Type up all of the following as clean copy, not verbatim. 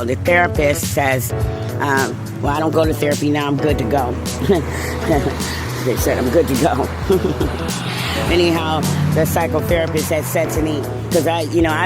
The therapist says, well, I don't go to therapy now. I'm good to go. They said I'm good to go. Anyhow, the psychotherapist had said to me, because I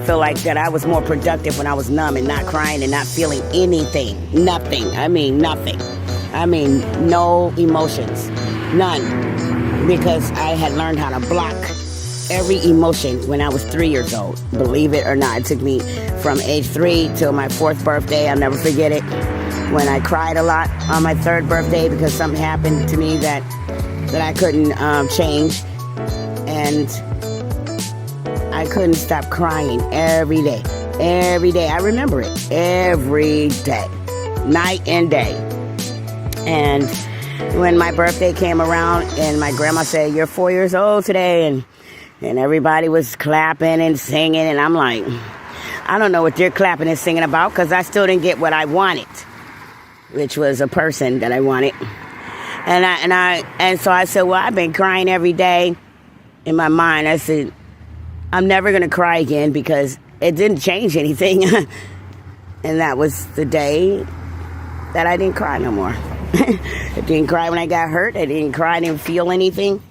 feel like that I was more productive when I was numb and not crying and not feeling anything. Nothing. I mean, nothing. I mean, no emotions. None. Because I had learned how to block every emotion when I was 3 years old. Believe it or not, it took me from age 3 till my 4th birthday. I'll never forget it. When I cried a lot on my 3rd birthday because something happened to me that I couldn't change. And I couldn't stop crying every day. Every day. I remember it. Every day. Night and day. And when my birthday came around and my grandma said, "You're 4 years old today," and everybody was clapping and singing, and I'm like, I don't know what they're clapping and singing about, because I still didn't get what I wanted, which was a person that I wanted. And so I said, well, I've been crying every day. In my mind, I said, I'm never going to cry again, because it didn't change anything. And that was the day that I didn't cry no more. I didn't cry when I got hurt. I didn't cry. I didn't feel anything.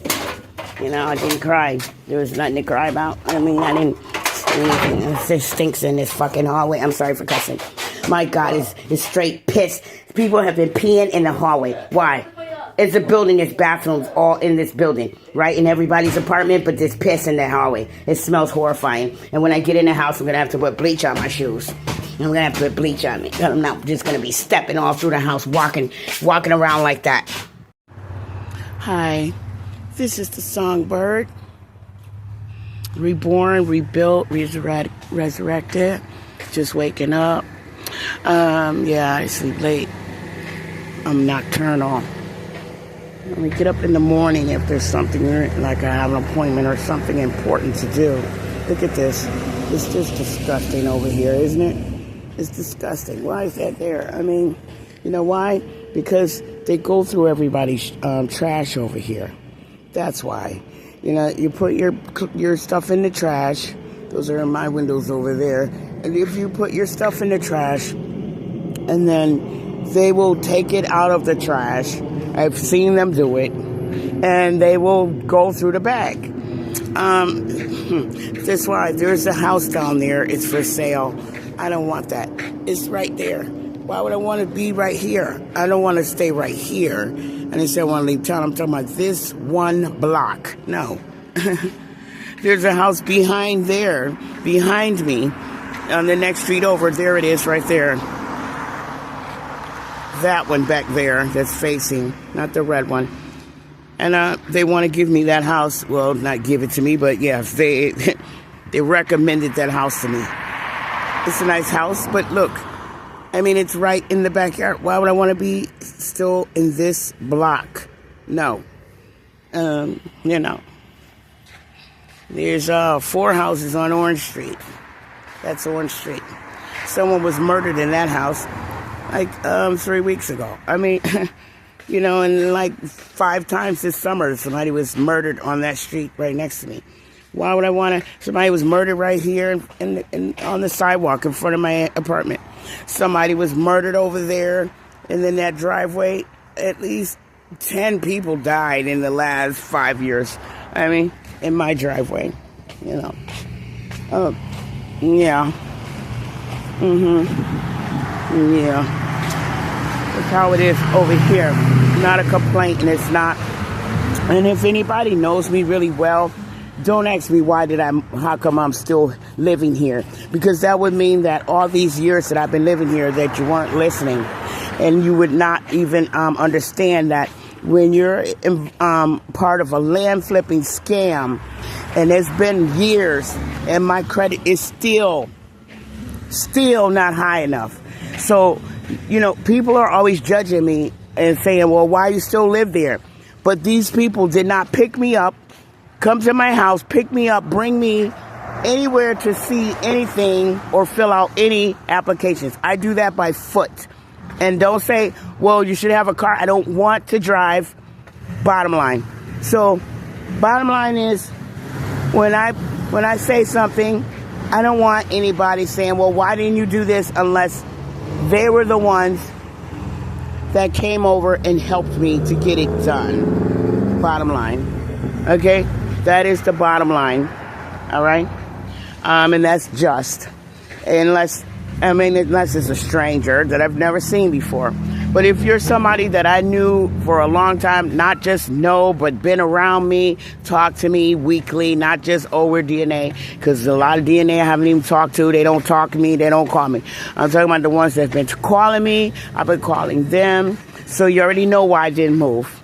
I didn't cry. There was nothing to cry about. I mean, I didn't see anything. It just stinks in this fucking hallway. I'm sorry for cussing. My God, it's straight piss. People have been peeing in the hallway. Why? It's a building, it's bathrooms all in this building, right? In everybody's apartment, but there's piss in the hallway. It smells horrifying. And when I get in the house, I'm going to have to put bleach on my shoes. I'm going to have to put bleach on me. I'm not just going to be stepping all through the house, walking around like that. Hi, this is the Songbird. Reborn, rebuilt, resurrected. Just waking up. I sleep late. I'm nocturnal. Let me get up in the morning if there's something, like I have an appointment or something important to do. Look at this. It's just disgusting over here, isn't it? It's disgusting. Why is that there? I mean, you know why? Because they go through everybody's trash over here. That's why. You put your stuff in the trash. Those are in my windows over there. And if you put your stuff in the trash, and then they will take it out of the trash. I've seen them do it. And they will go through the bag. That's why there's a house down there. It's for sale. I don't want that. It's right there. Why would I want to be right here? I don't want to stay right here. And they say I want to leave town. I'm talking about this one block. No. There's a house behind me, on the next street over. There it is, right there. That one back there that's facing, not the red one. And they want to give me that house. Well, not give it to me, but yeah, they recommended that house to me. It's a nice house, but look, I mean, it's right in the backyard. Why would I want to be still in this block? No. There's 4 houses on Orange Street. That's Orange Street. Someone was murdered in that house like 3 weeks ago. I mean, and like 5 times this summer, somebody was murdered on that street right next to me. Why would I want to? Somebody was murdered right here on the sidewalk in front of my apartment. Somebody was murdered over there, and then that driveway. At least 10 people died in the last 5 years. I mean, in my driveway, Oh, yeah. Yeah. That's how it is over here. Not a complaint, and it's not. And if anybody knows me really well, don't ask me how come I'm still living here. Because that would mean that all these years that I've been living here that you weren't listening. And you would not even understand that when you're part of a land flipping scam, and it's been years, and my credit is still not high enough. So, people are always judging me and saying, well, why you still live there? But these people did not pick me up, come to my house, pick me up, bring me anywhere to see anything or fill out any applications. I do that by foot. And don't say, well, you should have a car. I don't want to drive. Bottom line. So, bottom line is, when I say something, I don't want anybody saying, well, why didn't you do this, unless they were the ones that came over and helped me to get it done. Bottom line. Okay? That is the bottom line. All right? And that's just. Unless it's a stranger that I've never seen before. But if you're somebody that I knew for a long time, not just know, but been around me, talk to me weekly, not just, oh, we're DNA, because a lot of DNA I haven't even talked to, they don't talk to me, they don't call me. I'm talking about the ones that's been calling me, I've been calling them, so you already know why I didn't move.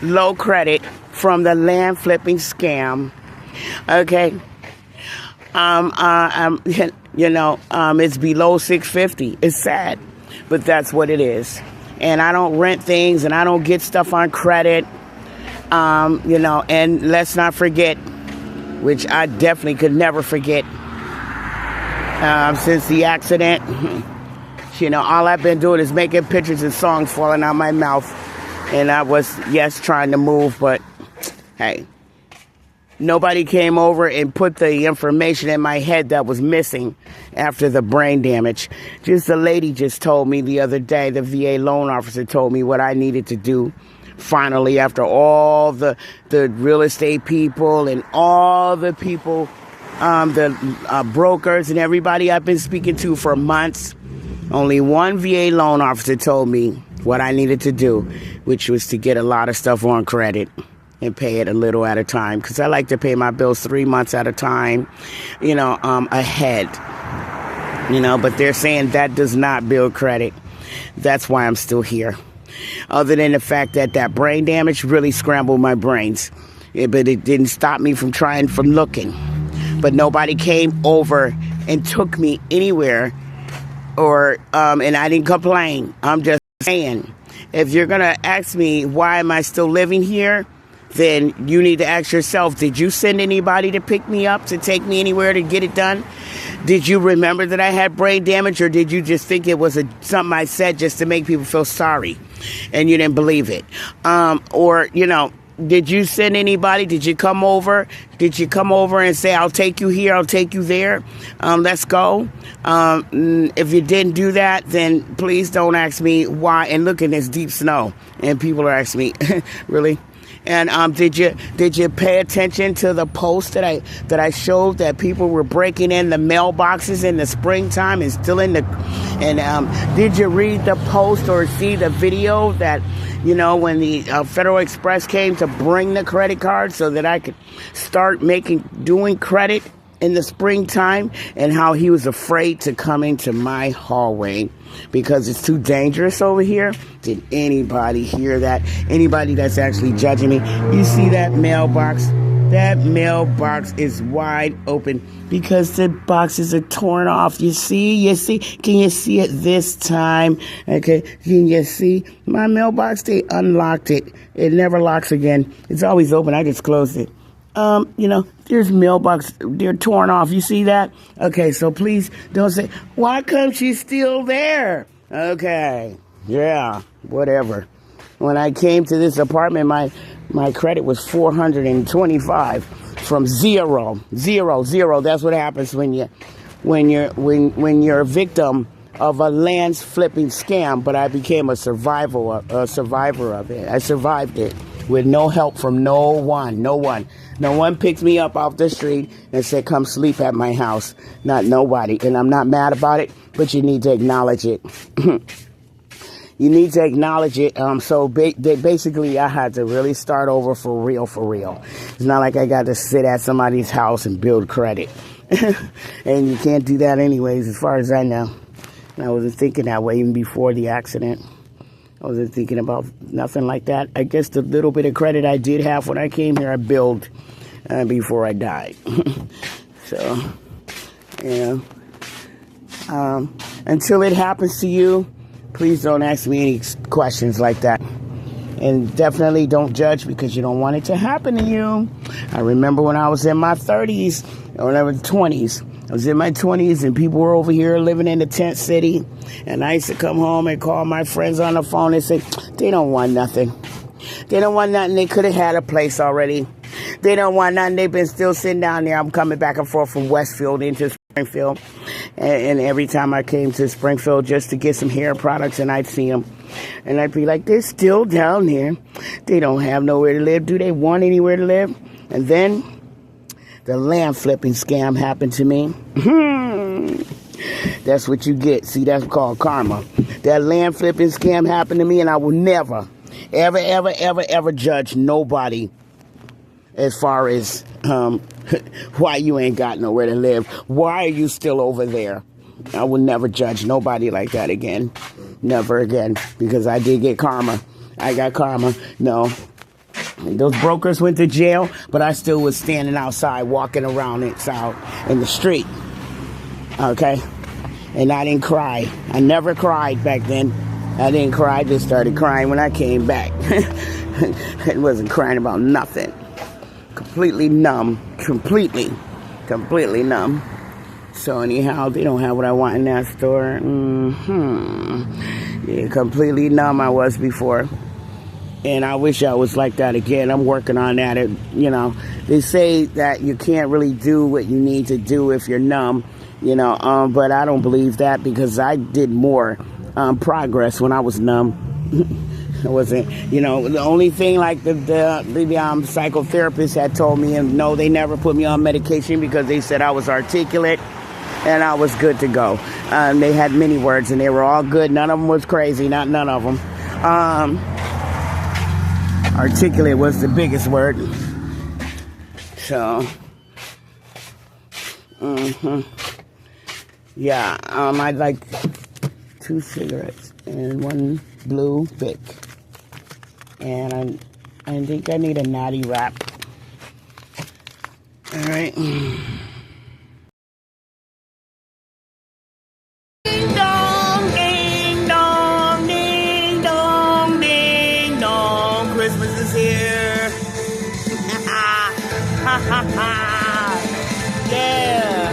Low credit from the land flipping scam, okay? It's below 650. It's sad, but that's what it is. And I don't rent things, and I don't get stuff on credit. And let's not forget, which I definitely could never forget, since the accident, all I've been doing is making pictures and songs falling out my mouth. And I was, yes, trying to move, but hey. Nobody came over and put the information in my head that was missing after the brain damage. Just the lady just told me the other day, the VA loan officer told me what I needed to do. Finally, after all the real estate people and all the people, the brokers and everybody I've been speaking to for months, only one VA loan officer told me what I needed to do, which was to get a lot of stuff on credit and pay it a little at a time, because I like to pay my bills 3 months at a time, ahead. But they're saying that does not build credit. That's why I'm still here. Other than the fact that brain damage really scrambled my brains. But it didn't stop me from looking. But nobody came over and took me anywhere, and I didn't complain. I'm just saying, if you're going to ask me why am I still living here, then you need to ask yourself, did you send anybody to pick me up, to take me anywhere to get it done? Did you remember that I had brain damage, or did you just think it was something I said just to make people feel sorry and you didn't believe it? Did you send anybody? Did you come over? Did you come over and say, I'll take you here, I'll take you there, let's go? If you didn't do that, then please don't ask me why. And look, in this deep snow, and people are asking me, really? And did you pay attention to the post that I showed that people were breaking in the mailboxes in the springtime and still in the did you read the post or see the video that when the Federal Express came to bring the credit card so that I could start doing credit in the springtime, and how he was afraid to come into my hallway because it's too dangerous over here? Did anybody hear that? Anybody that's actually judging me? You see that mailbox? That mailbox is wide open because the boxes are torn off. You see? Can you see it this time? Okay, can you see? My mailbox, they unlocked it. It never locks again. It's always open. I just closed it. There's mailbox, they're torn off. You see that? Okay, so please don't say, why come she's still there? Okay, yeah, whatever. When I came to this apartment, my credit was 425 from zero. That's what happens when you're a victim of a land flipping scam. But I became a survivor of it. I survived it with no help from no one. No one picked me up off the street and said, come sleep at my house. Not nobody. And I'm not mad about it, but you need to acknowledge it. You need to acknowledge it. Basically, I had to really start over for real. It's not like I got to sit at somebody's house and build credit. And you can't do that anyways, as far as I know. And I wasn't thinking that way even before the accident. I wasn't thinking about nothing like that. I guess the little bit of credit I did have when I came here, I built before I died. So, until it happens to you, please don't ask me any questions like that. And definitely don't judge because you don't want it to happen to you. I remember when I was in my 30s, or when I was 20s. I was in my 20s and people were over here living in the tent city. And I used to come home and call my friends on the phone and say, they don't want nothing. They don't want nothing. They could have had a place already. They don't want nothing. They've been still sitting down there. I'm coming back and forth from Westfield into Springfield. And every time I came to Springfield just to get some hair products, and I'd see them. And I'd be like, they're still down there. They don't have nowhere to live. Do they want anywhere to live? And then the land flipping scam happened to me. That's what you get. See, that's called karma. That land flipping scam happened to me, and I will never, ever, ever, ever, ever judge nobody as far as why you ain't got nowhere to live. Why are you still over there? I will never judge nobody like that again. Never again. Because I did get karma. I got karma. No. Those brokers went to jail, but I still was standing outside, walking around inside in the street. Okay? And I didn't cry. I never cried back then. I didn't cry. I just started crying when I came back. I wasn't crying about nothing. Completely numb. Completely numb. So anyhow, they don't have what I want in that store. Yeah, completely numb I was before. And I wish I was like that again. I'm working on that. They say that you can't really do what you need to do if you're numb, but I don't believe that because I did more progress when I was numb. I wasn't, the only thing like the psychotherapist had told me, and no, they never put me on medication because they said I was articulate and I was good to go. They had many words and they were all good. None of them was crazy, none of them. Articulate was the biggest word. So, yeah, I'd like 2 cigarettes and 1 blue Bic. And I think I need a natty wrap. All right. Ding dong, ding dong, ding dong, ding dong. Christmas is here. Ha ha ha. Yeah.